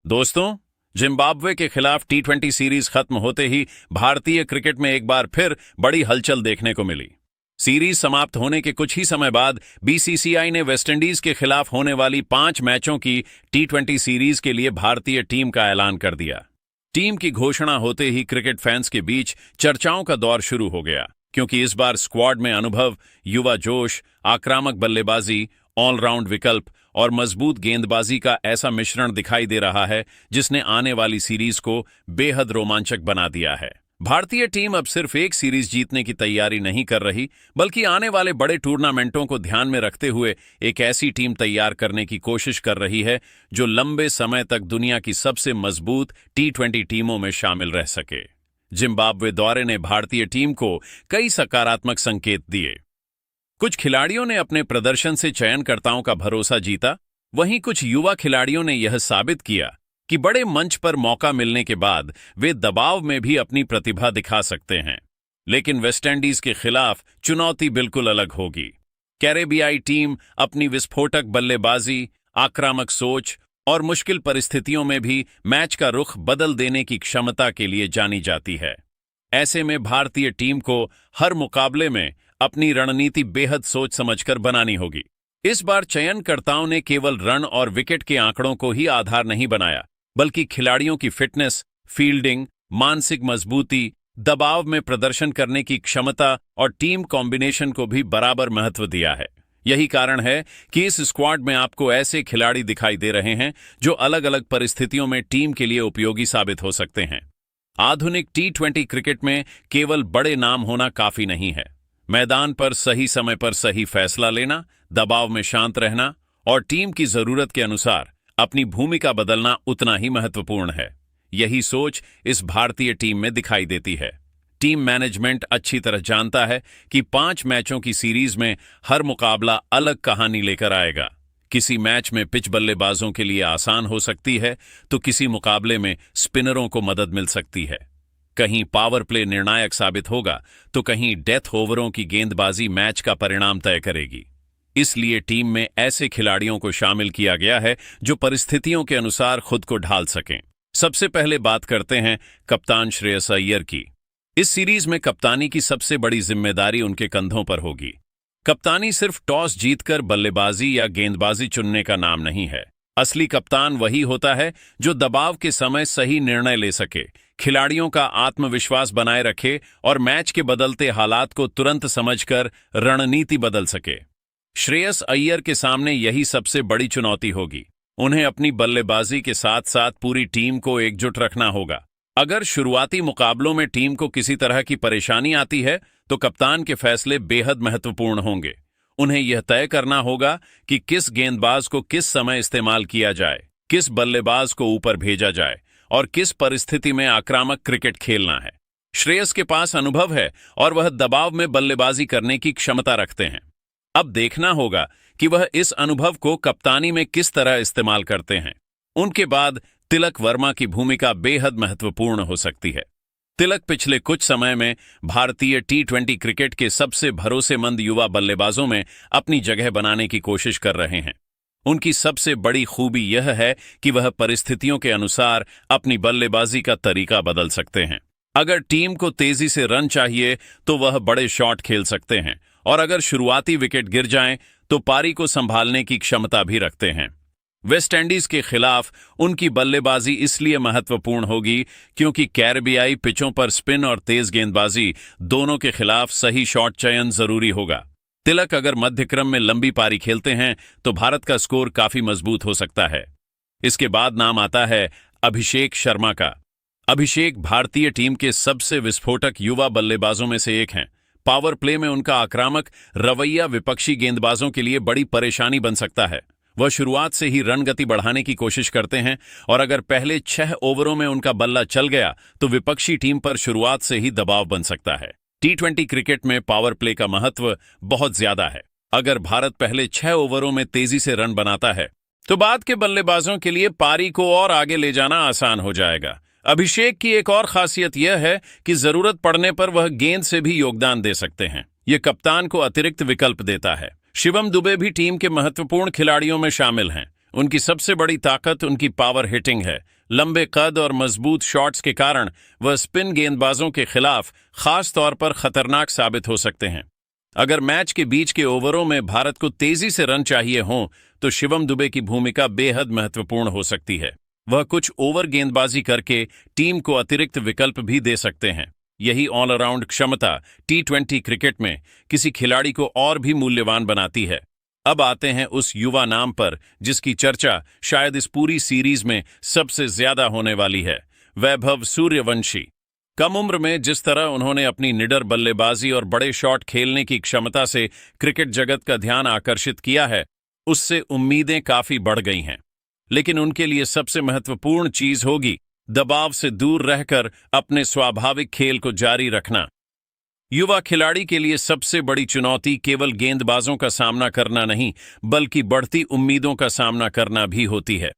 दोस्तों, जिम्बाब्वे के खिलाफ टी20 सीरीज खत्म होते ही भारतीय क्रिकेट में एक बार फिर बड़ी हलचल देखने को मिली। सीरीज समाप्त होने के कुछ ही समय बाद बीसीसीआई ने वेस्टइंडीज के खिलाफ होने वाली 5 मैचों की टी20 सीरीज के लिए भारतीय टीम का ऐलान कर दिया। टीम की घोषणा होते ही क्रिकेट फैंस के बीच चर्चाओं का दौर शुरू हो गया, क्योंकि इस बार स्क्वाड में अनुभव, युवा जोश, आक्रामक बल्लेबाजी, ऑलराउंड विकल्प और मजबूत गेंदबाजी का ऐसा मिश्रण दिखाई दे रहा है जिसने आने वाली सीरीज को बेहद रोमांचक बना दिया है। भारतीय टीम अब सिर्फ एक सीरीज जीतने की तैयारी नहीं कर रही, बल्कि आने वाले बड़े टूर्नामेंटों को ध्यान में रखते हुए एक ऐसी टीम तैयार करने की कोशिश कर रही है जो लंबे समय तक दुनिया की सबसे मजबूत टी20 टीमों में शामिल रह सके। जिम्बाब्वे दौरे ने भारतीय टीम को कई सकारात्मक संकेत दिए। कुछ खिलाड़ियों ने अपने प्रदर्शन से चयनकर्ताओं का भरोसा जीता, वहीं कुछ युवा खिलाड़ियों ने यह साबित किया कि बड़े मंच पर मौका मिलने के बाद वे दबाव में भी अपनी प्रतिभा दिखा सकते हैं। लेकिन वेस्टइंडीज के खिलाफ चुनौती बिल्कुल अलग होगी। कैरेबियाई टीम अपनी विस्फोटक बल्लेबाजी, आक्रामक सोच और मुश्किल परिस्थितियों में भी मैच का रुख बदल देने की क्षमता के लिए जानी जाती है। ऐसे में भारतीय टीम को हर मुकाबले में अपनी रणनीति बेहद सोच समझकर बनानी होगी। इस बार चयनकर्ताओं ने केवल रन और विकेट के आंकड़ों को ही आधार नहीं बनाया, बल्कि खिलाड़ियों की फिटनेस, फील्डिंग, मानसिक मजबूती, दबाव में प्रदर्शन करने की क्षमता और टीम कॉम्बिनेशन को भी बराबर महत्व दिया है। यही कारण है कि इस स्क्वाड में आपको ऐसे खिलाड़ी दिखाई दे रहे हैं जो अलग अलग परिस्थितियों में टीम के लिए उपयोगी साबित हो सकते हैं। आधुनिक टी20 क्रिकेट में केवल बड़े नाम होना काफी नहीं है। मैदान पर सही समय पर सही फैसला लेना, दबाव में शांत रहना और टीम की जरूरत के अनुसार अपनी भूमिका बदलना उतना ही महत्वपूर्ण है। यही सोच इस भारतीय टीम में दिखाई देती है। टीम मैनेजमेंट अच्छी तरह जानता है कि 5 मैचों की सीरीज में हर मुकाबला अलग कहानी लेकर आएगा। किसी मैच में पिच बल्लेबाजों के लिए आसान हो सकती है, तो किसी मुकाबले में स्पिनरों को मदद मिल सकती है। कहीं पावर प्ले निर्णायक साबित होगा, तो कहीं डेथ ओवरों की गेंदबाजी मैच का परिणाम तय करेगी। इसलिए टीम में ऐसे खिलाड़ियों को शामिल किया गया है जो परिस्थितियों के अनुसार खुद को ढाल सकें। सबसे पहले बात करते हैं कप्तान श्रेयस अय्यर की। इस सीरीज में कप्तानी की सबसे बड़ी जिम्मेदारी उनके कंधों पर होगी। कप्तानी सिर्फ टॉस जीतकर बल्लेबाजी या गेंदबाजी चुनने का नाम नहीं है। असली कप्तान वही होता है जो दबाव के समय सही निर्णय ले सके, खिलाड़ियों का आत्मविश्वास बनाए रखे और मैच के बदलते हालात को तुरंत समझकर रणनीति बदल सके। श्रेयस अय्यर के सामने यही सबसे बड़ी चुनौती होगी। उन्हें अपनी बल्लेबाजी के साथ साथ पूरी टीम को एकजुट रखना होगा। अगर शुरुआती मुकाबलों में टीम को किसी तरह की परेशानी आती है, तो कप्तान के फैसले बेहद महत्वपूर्ण होंगे। उन्हें यह तय करना होगा कि किस गेंदबाज को किस समय इस्तेमाल किया जाए, किस बल्लेबाज को ऊपर भेजा जाए और किस परिस्थिति में आक्रामक क्रिकेट खेलना है। श्रेयस के पास अनुभव है और वह दबाव में बल्लेबाजी करने की क्षमता रखते हैं। अब देखना होगा कि वह इस अनुभव को कप्तानी में किस तरह इस्तेमाल करते हैं। उनके बाद तिलक वर्मा की भूमिका बेहद महत्वपूर्ण हो सकती है। तिलक पिछले कुछ समय में भारतीय टी20 क्रिकेट के सबसे भरोसेमंद युवा बल्लेबाजों में अपनी जगह बनाने की कोशिश कर रहे हैं। उनकी सबसे बड़ी खूबी यह है कि वह परिस्थितियों के अनुसार अपनी बल्लेबाजी का तरीका बदल सकते हैं। अगर टीम को तेजी से रन चाहिए तो वह बड़े शॉट खेल सकते हैं, और अगर शुरुआती विकेट गिर जाएं तो पारी को संभालने की क्षमता भी रखते हैं। वेस्टइंडीज के खिलाफ उनकी बल्लेबाजी इसलिए महत्वपूर्ण होगी क्योंकि कैरेबियाई पिचों पर स्पिन और तेज गेंदबाजी दोनों के खिलाफ सही शॉट चयन जरूरी होगा। तिलक अगर मध्यक्रम में लंबी पारी खेलते हैं तो भारत का स्कोर काफी मजबूत हो सकता है। इसके बाद नाम आता है अभिषेक शर्मा का। अभिषेक भारतीय टीम के सबसे विस्फोटक युवा बल्लेबाजों में से एक हैं। पावर प्ले में उनका आक्रामक रवैया विपक्षी गेंदबाजों के लिए बड़ी परेशानी बन सकता है। वह शुरुआत से ही रन गति बढ़ाने की कोशिश करते हैं, और अगर पहले 6 ओवरों में उनका बल्ला चल गया तो विपक्षी टीम पर शुरुआत से ही दबाव बन सकता है। टी20 क्रिकेट में पावर प्ले का महत्व बहुत ज्यादा है। अगर भारत पहले 6 ओवरों में तेजी से रन बनाता है तो बाद के बल्लेबाजों के लिए पारी को और आगे ले जाना आसान हो जाएगा। अभिषेक की एक और खासियत यह है कि जरूरत पड़ने पर वह गेंद से भी योगदान दे सकते हैं। यह कप्तान को अतिरिक्त विकल्प देता है। शिवम दुबे भी टीम के महत्वपूर्ण खिलाड़ियों में शामिल हैं। उनकी सबसे बड़ी ताकत उनकी पावर हिटिंग है। लंबे कद और मजबूत शॉट्स के कारण वह स्पिन गेंदबाजों के खिलाफ खास तौर पर खतरनाक साबित हो सकते हैं। अगर मैच के बीच के ओवरों में भारत को तेजी से रन चाहिए हों तो शिवम दुबे की भूमिका बेहद महत्वपूर्ण हो सकती है। वह कुछ ओवर गेंदबाजी करके टीम को अतिरिक्त विकल्प भी दे सकते हैं। यही ऑलराउंड क्षमता टी20 क्रिकेट में किसी खिलाड़ी को और भी मूल्यवान बनाती है। अब आते हैं उस युवा नाम पर जिसकी चर्चा शायद इस पूरी सीरीज में सबसे ज्यादा होने वाली है, वैभव सूर्यवंशी। कम उम्र में जिस तरह उन्होंने अपनी निडर बल्लेबाजी और बड़े शॉट खेलने की क्षमता से क्रिकेट जगत का ध्यान आकर्षित किया है, उससे उम्मीदें काफी बढ़ गई हैं। लेकिन उनके लिए सबसे महत्वपूर्ण चीज होगी दबाव से दूर रहकर अपने स्वाभाविक खेल को जारी रखना। युवा खिलाड़ी के लिए सबसे बड़ी चुनौती केवल गेंदबाजों का सामना करना नहीं, बल्कि बढ़ती उम्मीदों का सामना करना भी होती है।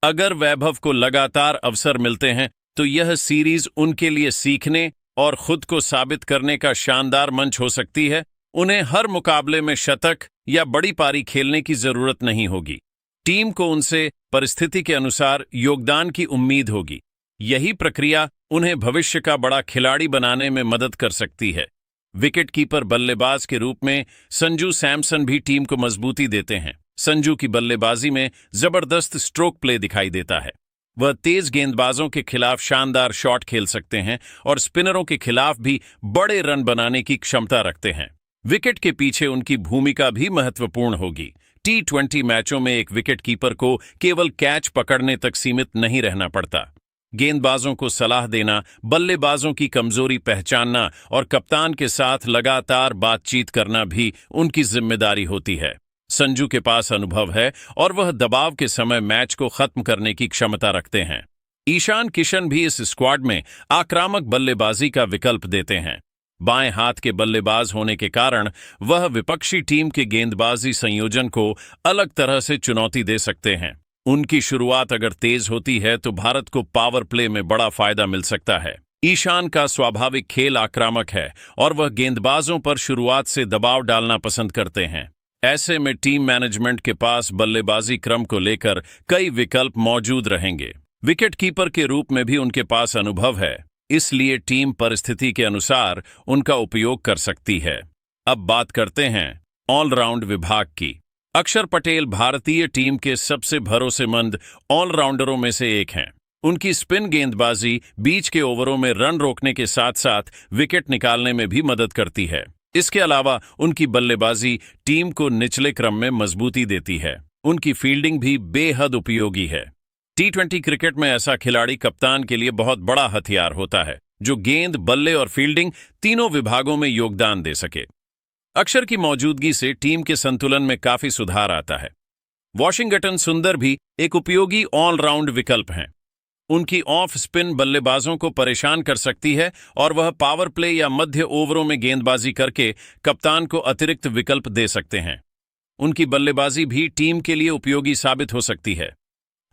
अगर वैभव को लगातार अवसर मिलते हैं तो यह सीरीज उनके लिए सीखने और खुद को साबित करने का शानदार मंच हो सकती है। उन्हें हर मुकाबले में शतक या बड़ी पारी खेलने की जरूरत नहीं होगी। टीम को उनसे परिस्थिति के अनुसार योगदान की उम्मीद होगी। यही प्रक्रिया उन्हें भविष्य का बड़ा खिलाड़ी बनाने में मदद कर सकती है। विकेटकीपर बल्लेबाज के रूप में संजू सैमसन भी टीम को मजबूती देते हैं। संजू की बल्लेबाजी में जबरदस्त स्ट्रोक प्ले दिखाई देता है। वह तेज गेंदबाजों के खिलाफ शानदार शॉट खेल सकते हैं और स्पिनरों के खिलाफ भी बड़े रन बनाने की क्षमता रखते हैं। विकेट के पीछे उनकी भूमिका भी महत्वपूर्ण होगी। टी20 मैचों में एक विकेटकीपर को केवल कैच पकड़ने तक सीमित नहीं रहना पड़ता। गेंदबाजों को सलाह देना, बल्लेबाजों की कमजोरी पहचानना और कप्तान के साथ लगातार बातचीत करना भी उनकी जिम्मेदारी होती है। संजू के पास अनुभव है और वह दबाव के समय मैच को खत्म करने की क्षमता रखते हैं। ईशान किशन भी इस स्क्वाड में आक्रामक बल्लेबाजी का विकल्प देते हैं। बाएं हाथ के बल्लेबाज होने के कारण वह विपक्षी टीम के गेंदबाजी संयोजन को अलग तरह से चुनौती दे सकते हैं। उनकी शुरुआत अगर तेज होती है तो भारत को पावर प्ले में बड़ा फायदा मिल सकता है। ईशान का स्वाभाविक खेल आक्रामक है और वह गेंदबाजों पर शुरुआत से दबाव डालना पसंद करते हैं। ऐसे में टीम मैनेजमेंट के पास बल्लेबाजी क्रम को लेकर कई विकल्प मौजूद रहेंगे। विकेटकीपर के रूप में भी उनके पास अनुभव है, इसलिए टीम परिस्थिति के अनुसार उनका उपयोग कर सकती है। अब बात करते हैं ऑलराउंड विभाग की। अक्षर पटेल भारतीय टीम के सबसे भरोसेमंद ऑलराउंडरों में से एक हैं। उनकी स्पिन गेंदबाजी बीच के ओवरों में रन रोकने के साथ साथ विकेट निकालने में भी मदद करती है। इसके अलावा उनकी बल्लेबाजी टीम को निचले क्रम में मजबूती देती है। उनकी फील्डिंग भी बेहद उपयोगी है। टी20 क्रिकेट में ऐसा खिलाड़ी कप्तान के लिए बहुत बड़ा हथियार होता है, जो गेंद, बल्ले और फील्डिंग तीनों विभागों में योगदान दे सके। अक्षर की मौजूदगी से टीम के संतुलन में काफी सुधार आता है। वॉशिंगटन सुंदर भी एक उपयोगी ऑलराउंड विकल्प हैं। उनकी ऑफ स्पिन बल्लेबाजों को परेशान कर सकती है और वह पावर प्ले या मध्य ओवरों में गेंदबाजी करके कप्तान को अतिरिक्त विकल्प दे सकते हैं। उनकी बल्लेबाजी भी टीम के लिए उपयोगी साबित हो सकती है।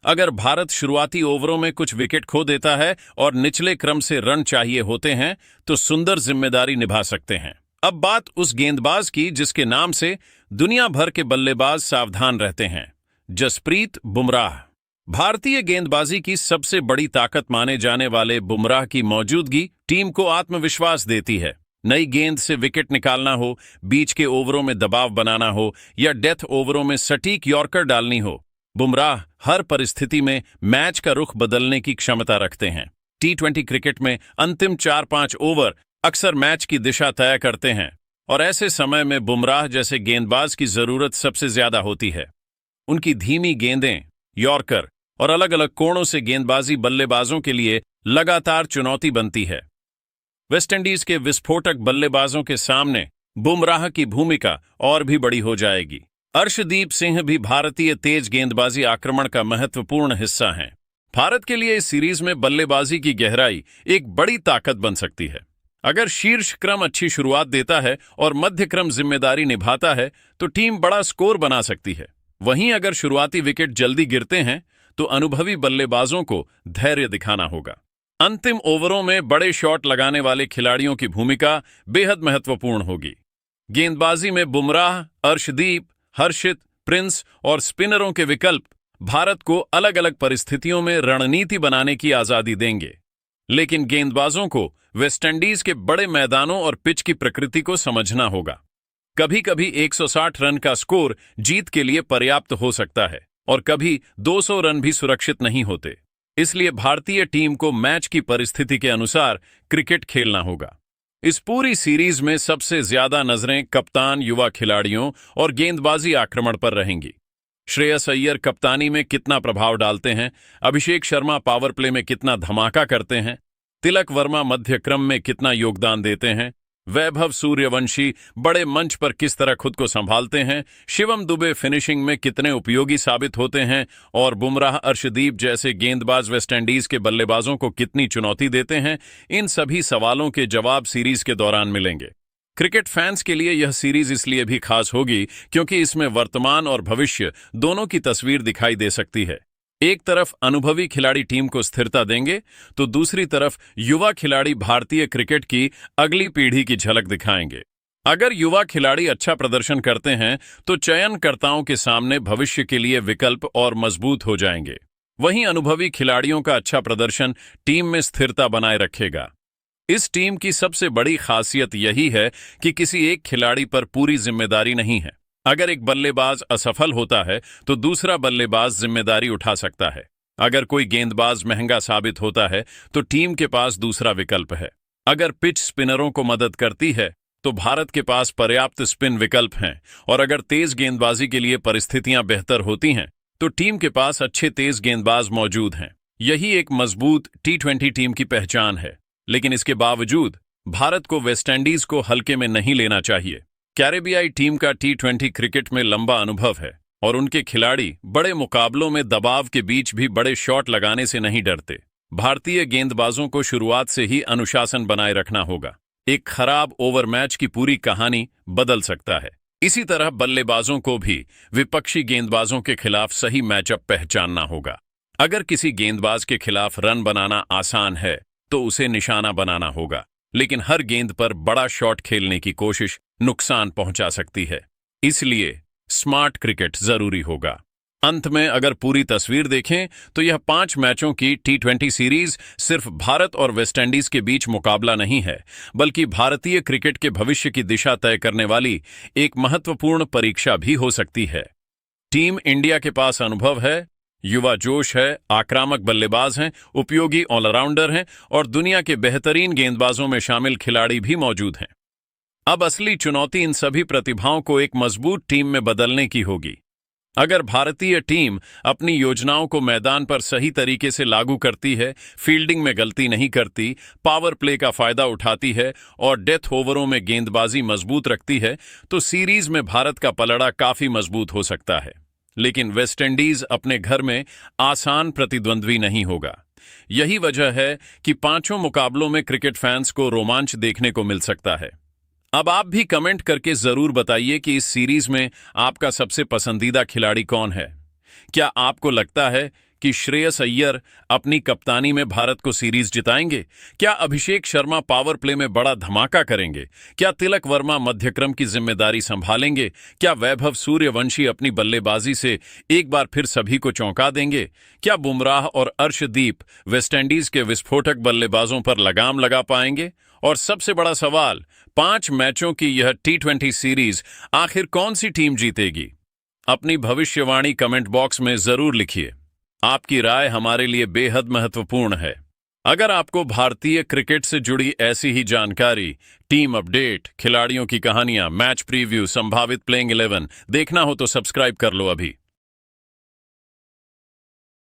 अगर भारत शुरुआती ओवरों में कुछ विकेट खो देता है और निचले क्रम से रन चाहिए होते हैं तो सुंदर जिम्मेदारी निभा सकते हैं। अब बात उस गेंदबाज की जिसके नाम से दुनिया भर के बल्लेबाज सावधान रहते हैं, जसप्रीत बुमराह। भारतीय गेंदबाजी की सबसे बड़ी ताकत माने जाने वाले बुमराह की मौजूदगी टीम को आत्मविश्वास देती है। नई गेंद से विकेट निकालना हो, बीच के ओवरों में दबाव बनाना हो या डेथ ओवरों में सटीक यॉर्कर डालनी हो, बुमराह हर परिस्थिति में मैच का रुख बदलने की क्षमता रखते हैं। टी20 क्रिकेट में अंतिम 4-5 ओवर अक्सर मैच की दिशा तय करते हैं और ऐसे समय में बुमराह जैसे गेंदबाज की जरूरत सबसे ज्यादा होती है। उनकी धीमी गेंदें, यॉर्कर और अलग अलग कोणों से गेंदबाजी बल्लेबाजों के लिए लगातार चुनौती बनती है। वेस्टइंडीज के विस्फोटक बल्लेबाजों के सामने बुमराह की भूमिका और भी बड़ी हो जाएगी। अर्शदीप सिंह भी भारतीय तेज गेंदबाजी आक्रमण का महत्वपूर्ण हिस्सा हैं। भारत के लिए इस सीरीज में बल्लेबाजी की गहराई एक बड़ी ताकत बन सकती है। अगर शीर्ष क्रम अच्छी शुरुआत देता है और मध्य क्रम जिम्मेदारी निभाता है तो टीम बड़ा स्कोर बना सकती है। वहीं अगर शुरुआती विकेट जल्दी गिरते हैं तो अनुभवी बल्लेबाजों को धैर्य दिखाना होगा। अंतिम ओवरों में बड़े शॉट लगाने वाले खिलाड़ियों की भूमिका बेहद महत्वपूर्ण होगी। गेंदबाजी में बुमराह, अर्शदीप, हर्षित, प्रिंस और स्पिनरों के विकल्प भारत को अलग अलग परिस्थितियों में रणनीति बनाने की आजादी देंगे। लेकिन गेंदबाजों को वेस्टइंडीज के बड़े मैदानों और पिच की प्रकृति को समझना होगा। कभी कभी 160 रन का स्कोर जीत के लिए पर्याप्त हो सकता है और कभी 200 रन भी सुरक्षित नहीं होते। इसलिए भारतीय टीम को मैच की परिस्थिति के अनुसार क्रिकेट खेलना होगा। इस पूरी सीरीज में सबसे ज्यादा नजरें कप्तान, युवा खिलाड़ियों और गेंदबाजी आक्रमण पर रहेंगी। श्रेयस अय्यर कप्तानी में कितना प्रभाव डालते हैं, अभिषेक शर्मा पावर प्ले में कितना धमाका करते हैं, तिलक वर्मा मध्य क्रम में कितना योगदान देते हैं, वैभव सूर्यवंशी बड़े मंच पर किस तरह खुद को संभालते हैं, शिवम दुबे फिनिशिंग में कितने उपयोगी साबित होते हैं और बुमराह, अर्शदीप जैसे गेंदबाज वेस्टइंडीज के बल्लेबाजों को कितनी चुनौती देते हैं, इन सभी सवालों के जवाब सीरीज के दौरान मिलेंगे। क्रिकेट फैंस के लिए यह सीरीज इसलिए भी खास होगी क्योंकि इसमें वर्तमान और भविष्य दोनों की तस्वीर दिखाई दे सकती है। एक तरफ अनुभवी खिलाड़ी टीम को स्थिरता देंगे तो दूसरी तरफ युवा खिलाड़ी भारतीय क्रिकेट की अगली पीढ़ी की झलक दिखाएंगे। अगर युवा खिलाड़ी अच्छा प्रदर्शन करते हैं तो चयनकर्ताओं के सामने भविष्य के लिए विकल्प और मजबूत हो जाएंगे। वहीं अनुभवी खिलाड़ियों का अच्छा प्रदर्शन टीम में स्थिरता बनाए रखेगा। इस टीम की सबसे बड़ी खासियत यही है कि किसी एक खिलाड़ी पर पूरी जिम्मेदारी नहीं है। अगर एक बल्लेबाज असफल होता है तो दूसरा बल्लेबाज जिम्मेदारी उठा सकता है। अगर कोई गेंदबाज महंगा साबित होता है तो टीम के पास दूसरा विकल्प है। अगर पिच स्पिनरों को मदद करती है तो भारत के पास पर्याप्त स्पिन विकल्प हैं और अगर तेज गेंदबाजी के लिए परिस्थितियां बेहतर होती हैं तो टीम के पास अच्छे तेज गेंदबाज मौजूद हैं। यही एक मजबूत T20 टीम की पहचान है। लेकिन इसके बावजूद भारत को वेस्टइंडीज को हल्के में नहीं लेना चाहिए। कैरेबियाई टीम का T20 क्रिकेट में लंबा अनुभव है और उनके खिलाड़ी बड़े मुकाबलों में दबाव के बीच भी बड़े शॉट लगाने से नहीं डरते। भारतीय गेंदबाजों को शुरुआत से ही अनुशासन बनाए रखना होगा। एक खराब ओवर मैच की पूरी कहानी बदल सकता है। इसी तरह बल्लेबाजों को भी विपक्षी गेंदबाजों के खिलाफ सही मैचअप पहचानना होगा। अगर किसी गेंदबाज के खिलाफ रन बनाना आसान है तो उसे निशाना बनाना होगा, लेकिन हर गेंद पर बड़ा शॉट खेलने की कोशिश नुकसान पहुंचा सकती है। इसलिए स्मार्ट क्रिकेट जरूरी होगा। अंत में अगर पूरी तस्वीर देखें तो यह 5 मैचों की T20 सीरीज सिर्फ भारत और वेस्टइंडीज के बीच मुकाबला नहीं है, बल्कि भारतीय क्रिकेट के भविष्य की दिशा तय करने वाली एक महत्वपूर्ण परीक्षा भी हो सकती है। टीम इंडिया के पास अनुभव है, युवा जोश है, आक्रामक बल्लेबाज हैं, उपयोगी ऑलराउंडर हैं और दुनिया के बेहतरीन गेंदबाजों में शामिल खिलाड़ी भी मौजूद हैं। अब असली चुनौती इन सभी प्रतिभाओं को एक मजबूत टीम में बदलने की होगी। अगर भारतीय टीम अपनी योजनाओं को मैदान पर सही तरीके से लागू करती है, फील्डिंग में गलती नहीं करती, पावर प्ले का फायदा उठाती है और डेथ ओवरों में गेंदबाजी मजबूत रखती है, तो सीरीज में भारत का पलड़ा काफी मजबूत हो सकता है। लेकिन वेस्टइंडीज अपने घर में आसान प्रतिद्वंद्वी नहीं होगा। यही वजह है कि 5 मुकाबलों में क्रिकेट फैंस को रोमांच देखने को मिल सकता है। अब आप भी कमेंट करके जरूर बताइए कि इस सीरीज में आपका सबसे पसंदीदा खिलाड़ी कौन है। क्या आपको लगता है कि श्रेयस अय्यर अपनी कप्तानी में भारत को सीरीज जिताएंगे? क्या अभिषेक शर्मा पावर प्ले में बड़ा धमाका करेंगे? क्या तिलक वर्मा मध्यक्रम की जिम्मेदारी संभालेंगे? क्या वैभव सूर्यवंशी अपनी बल्लेबाजी से एक बार फिर सभी को चौंका देंगे? क्या बुमराह और अर्शदीप वेस्टइंडीज के विस्फोटक बल्लेबाजों पर लगाम लगा पाएंगे? और सबसे बड़ा सवाल, 5 मैचों की यह T20 सीरीज आखिर कौन सी टीम जीतेगी? अपनी भविष्यवाणी कमेंट बॉक्स में जरूर लिखिए। आपकी राय हमारे लिए बेहद महत्वपूर्ण है। अगर आपको भारतीय क्रिकेट से जुड़ी ऐसी ही जानकारी, टीम अपडेट, खिलाड़ियों की कहानियां, मैच प्रीव्यू, संभावित प्लेइंग 11 देखना हो तो सब्सक्राइब कर लो अभी।